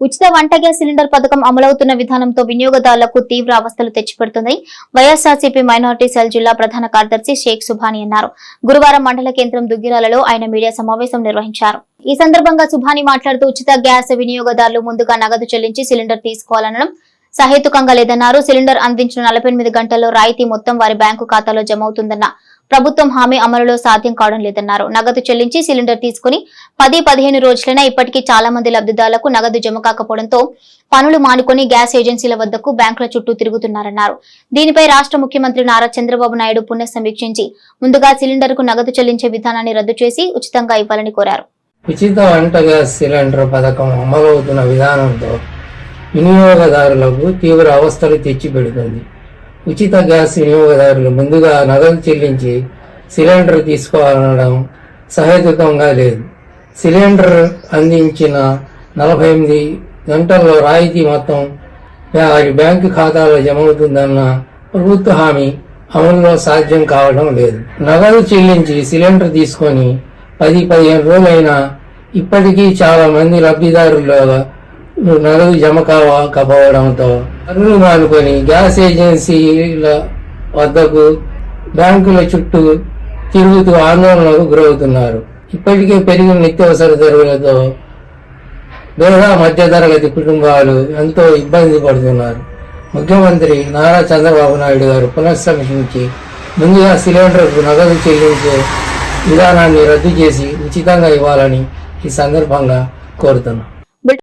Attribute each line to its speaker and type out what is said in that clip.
Speaker 1: ఉచిత వంట gas cylinder పథకం అమలవుతున్న విధానంతో వినియోగదారులకు తీవ్ర అవస్థలు తెచ్చిపెడుతుందని వైఎస్ఆర్సీపీ మైనారిటీ సెల్ జిల్లా ప్రధాన కార్యదర్శి షేక్ సుభాని అన్నారు. గురువారం మండల కేంద్రం దుగ్గిరాలలో ఆయన మీడియా సమావేశం నిర్వహించారు. ఈ సందర్భంగా సుభాని మాట్లాడుతూ ఉచిత గ్యాస్ వినియోగదారులు ముందుగా నగదు చెల్లించి సిలిండర్ తీసుకోవాలనడం సహేతుకంగా లేదన్నారు. సిలిండర్ అందించిన 48 గంటల్లో రాయితీ మొత్తం వారి బ్యాంకు ఖాతాలో జమ అవుతుందన్న ప్రభుత్వం హామీ అమలులో సాధ్యం కావడం లేదన్నారు. నగదు చెల్లించి సిలిండర్ తీసుకుని 10-15 రోజులైనా ఇప్పటికీ చాలా మంది లబ్ధిదారులకు నగదు జమ కాకపోవడంతో పనులు మానుకొని గ్యాస్ ఏజెన్సీల వద్దకు బ్యాంకుల చుట్టూ తిరుగుతున్నారన్నారు. దీనిపై రాష్ట్ర ముఖ్యమంత్రి నారా చంద్రబాబు నాయుడు పునః సమీక్షించి ముందుగా సిలిండర్ కు నగదు చెల్లించే విధానాన్ని రద్దు చేసి ఉచితంగా ఇవ్వాలని కోరారు.
Speaker 2: ఉచిత వంట గ్యాస్ సిలిండర్ పథకం అమలవుతున్న విధానంతో వినియోగదారులకు తీవ్ర అవస్థలు తెచ్చిపెడుతుంది. ఉచిత గ్యాస్ వినియోగదారులు ముందుగా నగదు చెల్లించి సిలిండర్ తీసుకోవాలనడం సహేతుకంగా లేదు. సిలిండర్ అందించిన 48 గంటల్లో రాయితీ మొత్తం వారి బ్యాంకు ఖాతాలో జమ అవుతుందన్న ప్రభుత్వ హామీ అమలులో సాధ్యం కావడం లేదు. నగదు చెల్లించి సిలిండర్ తీసుకొని 10-15 రోజులైనా ఇప్పటికీ చాలా మంది లబ్ధిదారుల్లో నగదు జమ కాకపోవడంతో పనులు మానుకొని గ్యాస్ ఏజెన్సీల వద్దకు బ్యాంకుల చుట్టూ తిరుగుతూ ఆందోళనకు గురవుతున్నారు. ఇప్పటికే పెరిగిన నిత్యావసర ధరలతో పేద మధ్యతరగతి కుటుంబాలు ఎంతో ఇబ్బంది పడుతున్నారు. ముఖ్యమంత్రి నారా చంద్రబాబు నాయుడు గారు పునఃసమీక్షించి ముందుగా సిలిండర్కు నగదు చెల్లించే విధానాన్ని రద్దు చేసి ఉచితంగా ఇవ్వాలని ఈ సందర్భంగా కోరుతున్నాం.